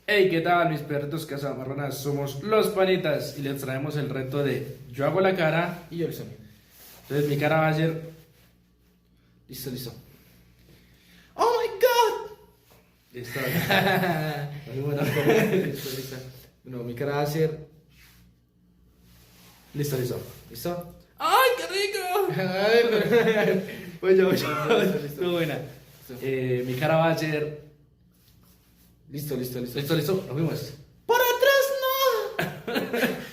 Hey, ¿qué tal mis perritos cazamarronas? Somos los panitas y les traemos el reto de yo hago la cara, Y yo el sonido. entonces mi cara va a ser... Listo, listo. ¡Oh my god! Listo. Muy bueno. Listo, listo. Bueno, mi cara va a ser. Listo, listo. ¿Listo? ¡Ay, qué rico! Ay, pero- Voy yo. Listo, listo. Estuvo buena. Listo. Mi cara va a ser... Listo, listo, listo. Listo, listo. Nos vemos. ¡Por atrás no!